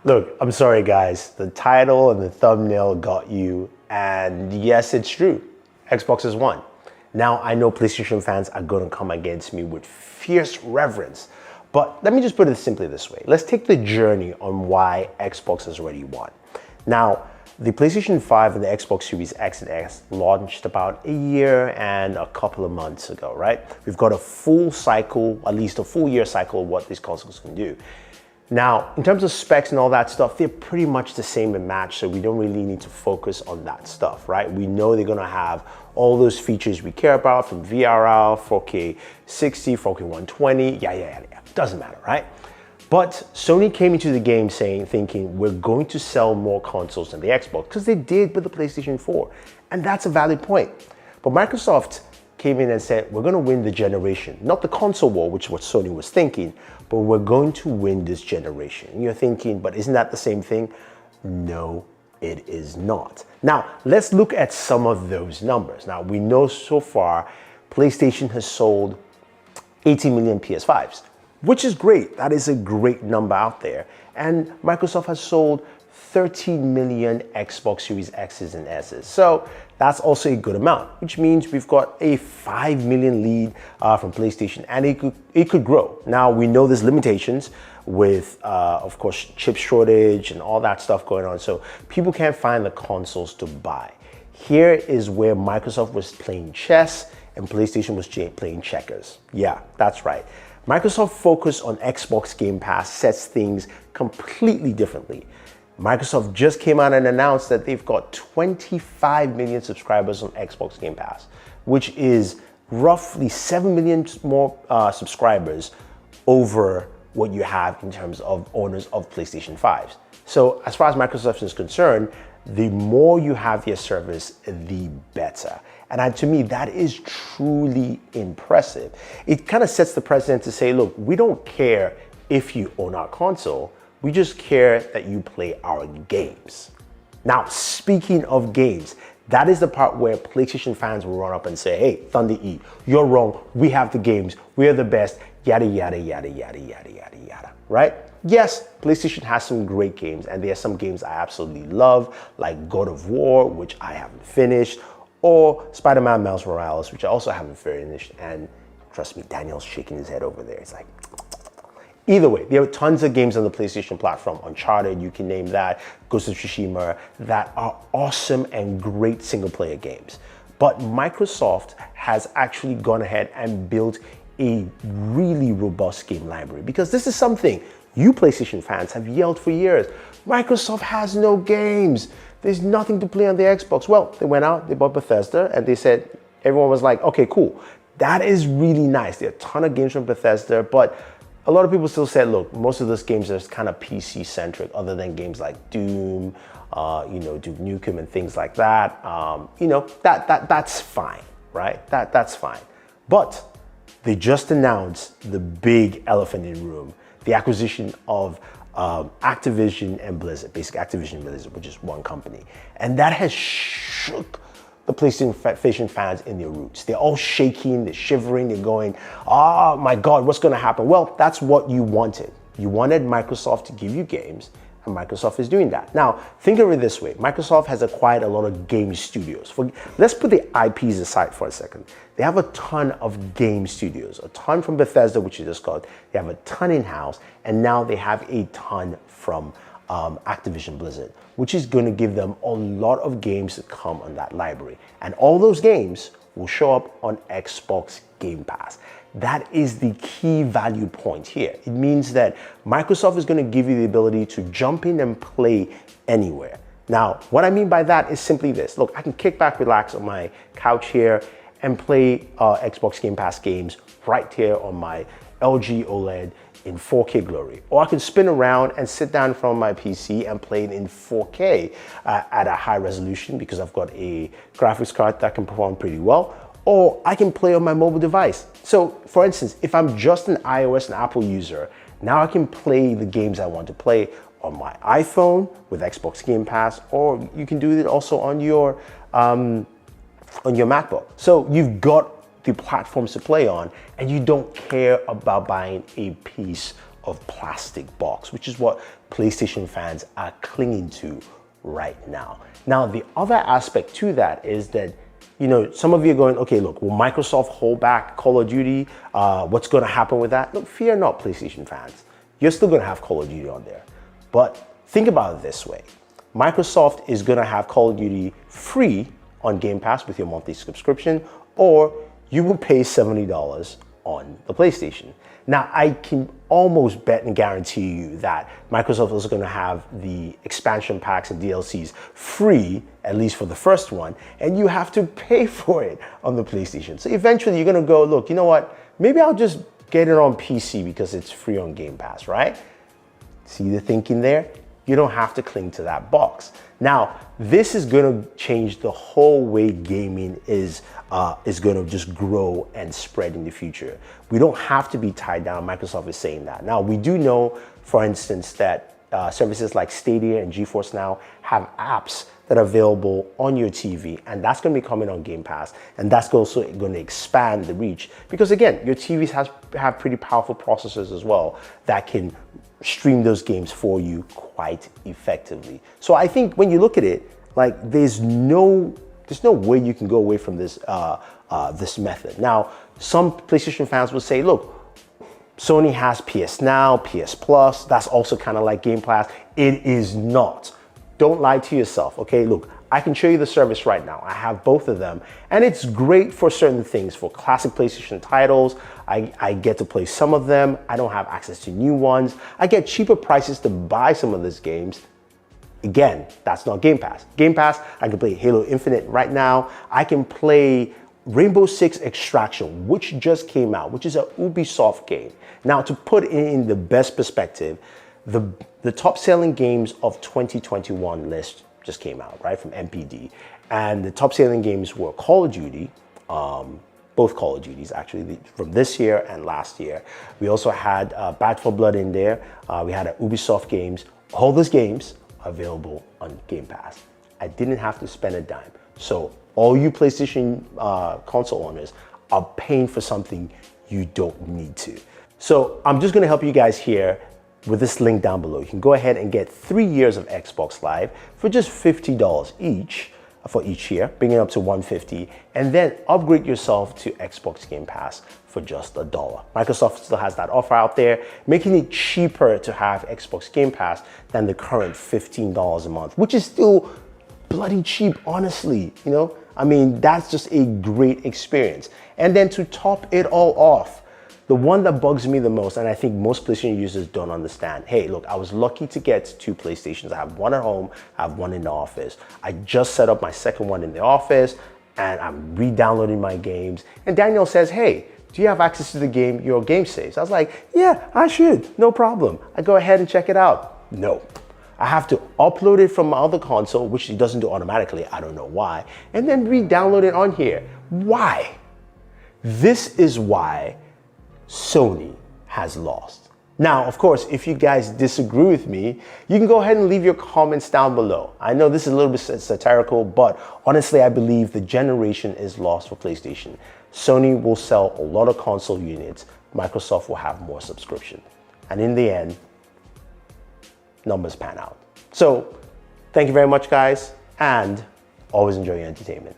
Look, I'm sorry guys, the title and the thumbnail got you, and yes, it's true. Xbox has won. Now, I know PlayStation fans are gonna come against me with fierce reverence, but let me just put it simply this way. Let's take the journey on why Xbox has already won. Now, the PlayStation 5 and the Xbox Series X and S launched about a year and a couple of months ago, right? We've got a full cycle, at least a full year cycle of what these consoles can do. Now, in terms of specs and all that stuff, they're pretty much the same and match, so we don't really need to focus on that stuff, right? We know they're gonna have all those features we care about, from VRR, 4K 60, 4K 120, yeah. Doesn't matter, right? But Sony came into the game thinking, we're going to sell more consoles than the Xbox, because they did with the PlayStation 4. And that's a valid point. But Microsoft came in and said, we're gonna win the generation. Not the console war, which is what Sony was thinking, but we're going to win this generation. And you're thinking, but isn't that the same thing? No, it is not. Now, let's look at some of those numbers. Now, we know so far, PlayStation has sold 80 million PS5s. Which is great. That is a great number out there. And Microsoft has sold 13 million Xbox Series X's and S's. So that's also a good amount, which means we've got a 5 million lead from PlayStation, and it could grow. Now, we know there's limitations with, of course, chip shortage and all that stuff going on. So people can't find the consoles to buy. Here is where Microsoft was playing chess and PlayStation was playing checkers. Yeah, that's right. Microsoft's focus on Xbox Game Pass sets things completely differently. Microsoft just came out and announced that they've got 25 million subscribers on Xbox Game Pass, which is roughly 7 million more subscribers over what you have in terms of owners of PlayStation 5s. So as far as Microsoft is concerned, the more you have their service, the better. And to me, that is truly impressive. It kind of sets the precedent to say, look, we don't care if you own our console, we just care that you play our games. Now, speaking of games, that is the part where PlayStation fans will run up and say, hey, Thunder E, you're wrong, we have the games, we're the best, yada, yada, yada, yada, yada, yada, yada, right? Yes, PlayStation has some great games, and there are some games I absolutely love, like God of War, which I haven't finished, or Spider-Man Miles Morales, which I also haven't finished, and trust me, Daniel's shaking his head over there. It's like, either way, there are tons of games on the PlayStation platform, Uncharted, you can name that, Ghost of Tsushima, that are awesome and great single-player games. But Microsoft has actually gone ahead and built a really robust game library, because this is something you PlayStation fans have yelled for years. Microsoft has no games. There's nothing to play on the Xbox. Well, they went out, they bought Bethesda, and they said, everyone was like, okay, cool. That is really nice. There are a ton of games from Bethesda, but a lot of people still said, look, most of those games are kind of PC centric, other than games like Doom, Duke Nukem and things like that. That's fine, right? That's fine. But they just announced the big elephant in the room, the acquisition of Activision and Blizzard, basically Activision and Blizzard, which is one company. And that has shook the PlayStation fans in their roots. They're all shaking, they're shivering, they're going, oh my God, what's gonna happen? Well, that's what you wanted. You wanted Microsoft to give you games, and Microsoft is doing that. Now, think of it this way. Microsoft has acquired a lot of game studios. Let's put the IPs aside for a second. They have a ton of game studios, a ton from Bethesda, which you just got. They have a ton in-house, and now they have a ton from Activision Blizzard, which is going to give them a lot of games to come on that library. And all those games will show up on Xbox Game Pass. That is the key value point here. It means that Microsoft is going to give you the ability to jump in and play anywhere. Now, what I mean by that is simply this. Look, I can kick back, relax on my couch here and play Xbox Game Pass games right here on my LG OLED in 4K glory. Or I can spin around and sit down from my PC and play it in 4K at a high resolution, because I've got a graphics card that can perform pretty well. Or I can play on my mobile device. So for instance, if I'm just an iOS and Apple user, now I can play the games I want to play on my iPhone with Xbox Game Pass, or you can do it also on your MacBook. So you've got the platforms to play on, and you don't care about buying a piece of plastic box, which is what PlayStation fans are clinging to right now. Now, the other aspect to that is that, you know, some of you are going, okay, look, will Microsoft hold back Call of Duty? What's going to happen with that? Look, fear not, PlayStation fans. You're still going to have Call of Duty on there. But think about it this way. Microsoft is going to have Call of Duty free on Game Pass with your monthly subscription, or you will pay $70 on the PlayStation. Now, I can almost bet and guarantee you that Microsoft is going to have the expansion packs and DLCs free, at least for the first one, and you have to pay for it on the PlayStation. So eventually you're going to go, look, you know what? Maybe I'll just get it on PC because it's free on Game Pass, right? See the thinking there? You don't have to cling to that box. Now, this is going to change the whole way gaming is going to just grow and spread in the future. We don't have to be tied down. Microsoft is saying that. Now, we do know, for instance, that services like Stadia and GeForce Now have apps that are available on your TV, and that's going to be coming on Game Pass, and that's also going to expand the reach because, again, your TVs have pretty powerful processors as well that can stream those games for you quite effectively. So I think when you look at it, like there's no way you can go away from this this method. Now, some PlayStation fans will say, look, Sony has PS Now, PS Plus, that's also kind of like Game Pass. It is not. Don't lie to yourself, okay? Look, I can show you the service right now. I have both of them, and it's great for certain things. For classic PlayStation titles, I get to play some of them. I don't have access to new ones. I get cheaper prices to buy some of these games. Again, that's not Game Pass. Game Pass, I can play Halo Infinite right now. I can play Rainbow Six Extraction, which just came out, which is an Ubisoft game. Now, to put it in the best perspective, the top selling games of 2021 list just came out, right, from MPD. And the top selling games were Call of Duty, both Call of Duties actually, from this year and last year. We also had Back 4 Blood in there. We had Ubisoft games. All those games are available on Game Pass. I didn't have to spend a dime. So all you PlayStation console owners are paying for something you don't need to. So I'm just gonna help you guys here with this link down below. You can go ahead and get 3 years of Xbox Live for just $50 each for each year, bringing it up to $150, and then upgrade yourself to Xbox Game Pass for just $1. Microsoft still has that offer out there, making it cheaper to have Xbox Game Pass than the current $15 a month, which is still bloody cheap, honestly. You know, I mean, that's just a great experience. And then to top it all off, the one that bugs me the most, and I think most PlayStation users don't understand, hey, look, I was lucky to get 2 PlayStations. I have one at home, I have one in the office. I just set up my second one in the office, and I'm re-downloading my games. And Daniel says, hey, do you have access to your game saves? I was like, yeah, I should, no problem. I go ahead and check it out. No. I have to upload it from my other console, which it doesn't do automatically, I don't know why, and then re-download it on here. Why? This is why Sony has lost. Now, of course, if you guys disagree with me, you can go ahead and leave your comments down below. I know this is a little bit satirical, but honestly, I believe the generation is lost for PlayStation. Sony will sell a lot of console units. Microsoft will have more subscription. And in the end, numbers pan out. So, thank you very much, guys, and always enjoy your entertainment.